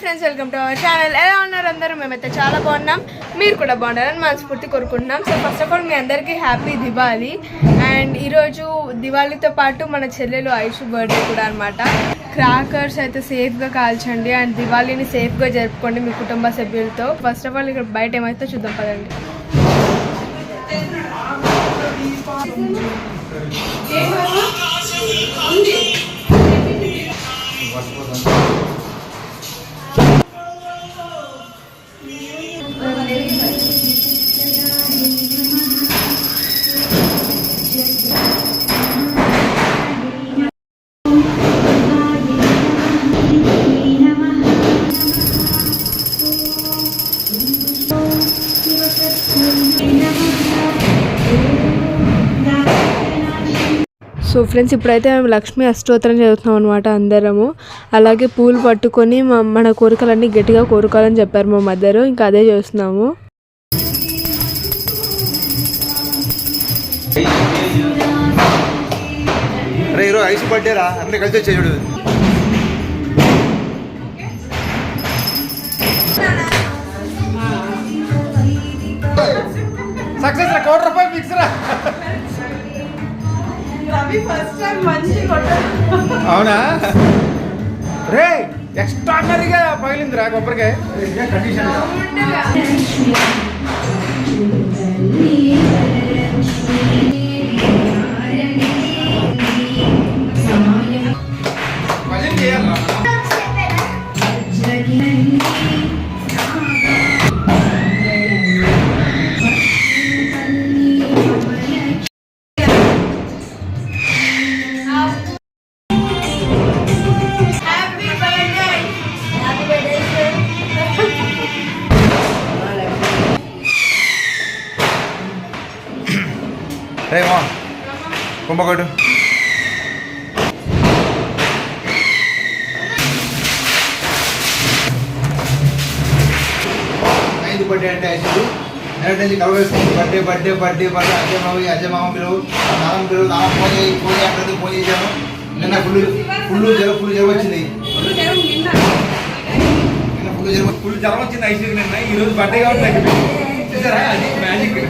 Friends, welcome to our channel. ఎలా ఉన్నారు అందరూ? మేమైతే చాలా బాగున్నాం, మీరు కూడా బాగున్నారని మనస్ఫూర్తి కోరుకుంటున్నాం. సో ఫస్ట్ ఆఫ్ ఆల్ మీ అందరికీ హ్యాపీ దివాళీ. అండ్ ఈరోజు దివాళీతో పాటు మన చెల్లెలు ఐషు బర్త్డే కూడా అనమాట. క్రాకర్స్ అయితే సేఫ్గా కాల్చండి అండ్ దివాళీని సేఫ్గా జరుపుకోండి మీ కుటుంబ సభ్యులతో. ఫస్ట్ ఆఫ్ ఆల్ ఇక్కడ బయట ఏమైతే చూద్దాం పదండి. సో ఫ్రెండ్స్, ఇప్పుడైతే మేము లక్ష్మీ అష్టోత్తరం చదువుతున్నాం అనమాట అందరము. అలాగే పూలు పట్టుకొని మన కోరికలన్నీ గట్టిగా కోరుకోవాలని చెప్పారు మా మదరు. ఇంకా అదే చేస్తున్నాము. ఐసు బర్త్డే రా, అన్నీ కలిసి వచ్చేయడు. సక్సెస్ రా, ₹1 ఫిక్స్ రా. అవునా రే, ఎక్స్ట్రాడినరీగా పగిలిందిరా కొబ్బరికాయ. కండిషన్ కుంభకోడు. ఐదు బర్త్డే అంటే ఐదు birthday birthday birthday birthday Ajay మామ పిలువు, నాన్న పిలువు, నాన్న ఫోన్ అక్కడ ఫోన్ చేశాను. నిన్న ఫుల్ జ్వరం వచ్చింది. నిన్న ఫుల్ జ్వరం వచ్చింది ఐసీకి. నిన్న ఈరోజు బర్త్డే కాబట్టి తగ్గిపోయింది. చూసారా, అది మ్యాజిక్.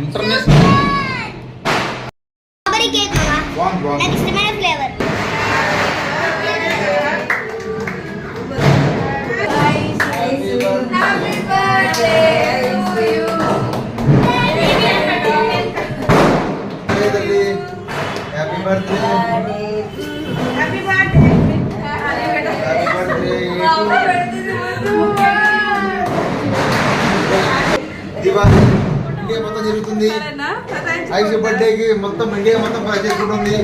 ఇంటర్నేషనల్ కేక్ మామా, నాకు ఇష్టమైన flavour. Happy birthday to you. Happy birthday. Happy birthday. Diwali India మొత్తం జరుగుతుంది. ఐసు బర్త్డేకి మొత్తం ఇండియా మొత్తం చేసుకుంటుంది.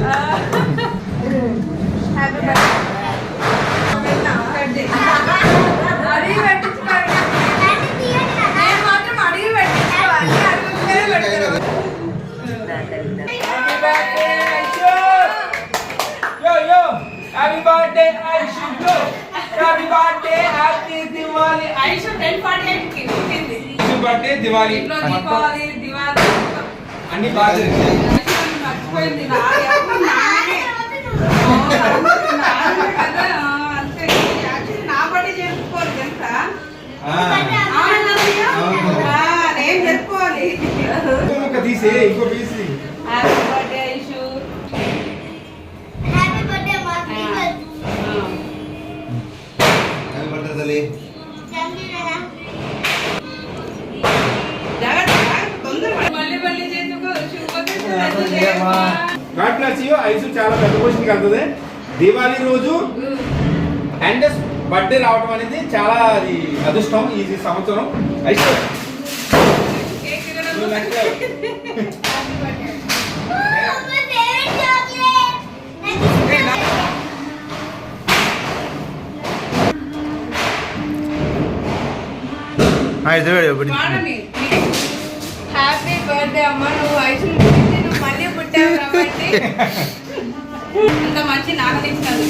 Happy birthday, Aishu. Happy birthday, happy Diwali. Aishu 1048 ki. Aishu birthday Diwali. Diwali, Diwali. Anni baadu. Aishu మర్చిపోయింది నా యాక్చువల్లీ నా బర్త్డే చేసుకోవాలి తెలుసా? నేను చెప్పుకోవాలి. ఇంకొక తీసే ఇంకో PC. Happy birthday Aishu. Happy birthday మాకి. హ్యాపీ బర్త్డే తల్లి. God bless you. ఐసు చాలా పెద్ద క్వశ్చన్ కలుగుతుంది. దివాళీ రోజు అండ్ బర్త్డే రావడం అనేది చాలా అది అదృష్టం ఈ సంవత్సరం. ఐసు హ్యాపీ బర్త్డే అమ్మ. నువ్వు ఐసు మళ్ళీ పుట్టావు కాబట్టి ఇంత మంచి నాగలించాలి.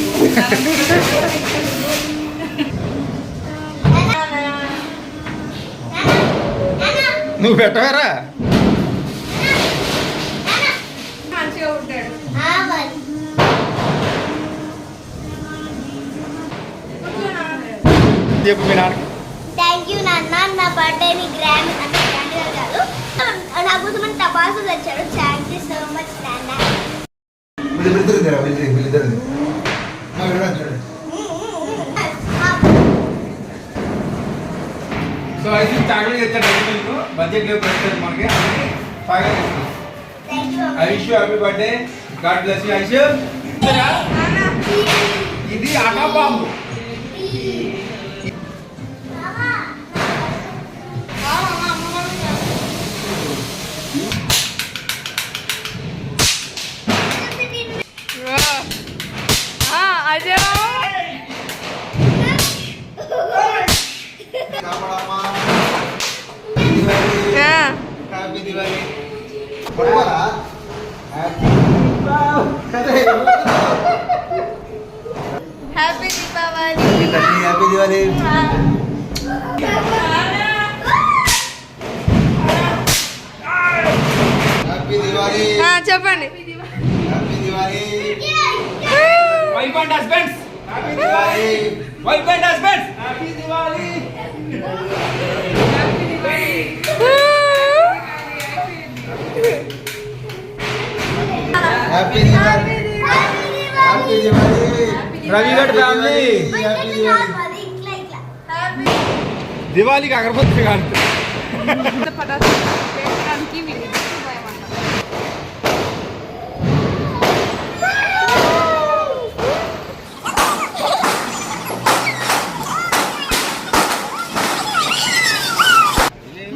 నువ్వు పెట్టవారా? మంచిగా ఉంటాడు. చెప్పు మీ నాన్న. థ్యాంక్ యూ నాన్న, నా బర్త్డేని గ్రాండ్ అంటే గ్రాండ్గా కాదు, నా కోసం టపాసు తెచ్చాడు. థ్యాంక్ యూ సో మచ్ నాన్న. వీళ్ళిద్దరు తిరా, వీళ్ళిద్దరు చూడండి. సో అయితే చాక్లెట్ తెచ్చాడు మీకు బడ్జెట్ లేవు పెట్టారు మనకి బాగా thank you Aishu happy birthday god bless you Aishu. ఇది ఆటా బాంబు. అజయ్ కాపాడమ్మా. ఆ. హ్యాపీ దివాళీ. పడుకోరా? Happy Deepavali. Happy Diwali. Happy Diwali. చెప్పండి. Happy Diwali. Wife and husbands happy Diwali. Wife and husbands happy Diwali. Happy Diwali. Happy Diwali. Ravi గడ్ ఫ్యామిలీ హ్యాపీ దివాళీ. దివాళీకి అగరబత్తి కాదు.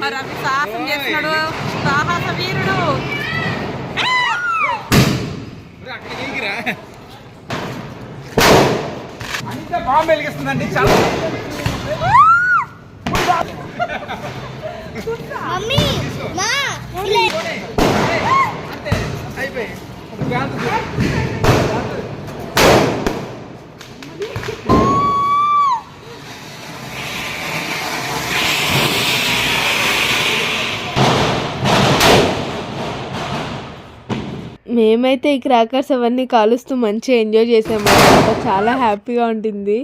మరి అవి సాహసం చేస్తున్నాడు, సాహస వీరుడు. అంత బాంబు వెలిగిస్తుందండి చాలా. మమ్మీ మా ఇలా అంతే అయిపోయి మేమైతే ఈ క్రాకర్స్ అవన్నీ కాలుస్తూ మంచిగా ఎంజాయ్ చేసాము. చాలా హ్యాపీగా ఉంటుంది.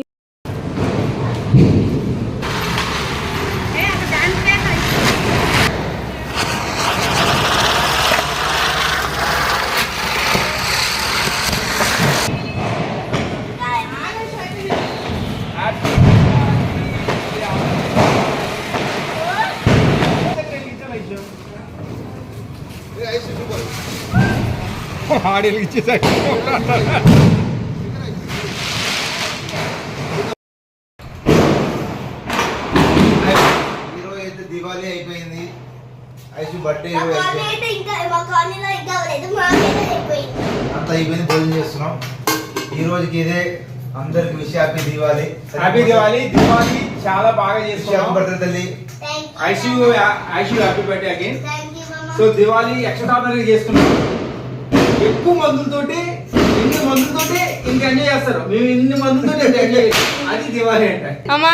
ఆడియల్కి ఇచ్చేసాయి. ఈరోజు అయితే దివాళీ అయిపోయింది. ఐసు బర్త్డే మా కాలనీ అయితే ఇంకా మా కాలనీలో ఇంకా అవ్వలేదు, మాకైతే అయిపోయింది. అంతా అయిపోయింది, భోజనం చేస్తున్నాం. ఈ రోజుకి ఇదే అందరికి wish happy Diwali. Happy Diwali. Diwali చాలా బాగా హ్యాపీ చేసుకున్నాం. బర్త్డే తల్లి. Aishu Aishu happy birthday again. Thank you మామ. సో దివాళీ ఎక్స్ట్రాడనరీ చేసుకున్నాం. ఎక్కువ మందులతోటి ఇన్ని మందులతోటి ఇంక ఎంజాయ్ చేస్తారు. మేము ఇన్ని మందులతోటి ఎంజాయ్ చేస్తాం. అది దివాళీ అంటే. అమ్మా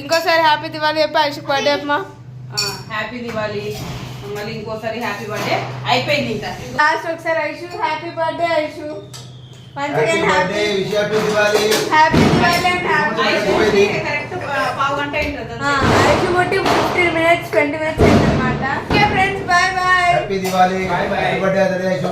ఇంకోసారి హ్యాపీ దివాళీ చెప్పి ఐషుకి బర్త్డే అమ్మా. హ్యాపీ దివాళీ. మళ్ళీ ఇంకోసారి హ్యాపీ బర్త్డే. అయిపోయింది ఇంకా. లాస్ట్ ఒకసారి Aishu happy birthday Aishu. Happy birthday, wish happy Diwali. Happy Diwali and happy అయిపోయింది. కరెక్ట్ పావు గంట అయింది. ఐషు ముట్టి 15 minutes 20 minutes అయిందన్నమాట. Okay friends bye bye. Happy Diwali. Bye bye. Happy birthday తల్లి ఐసు.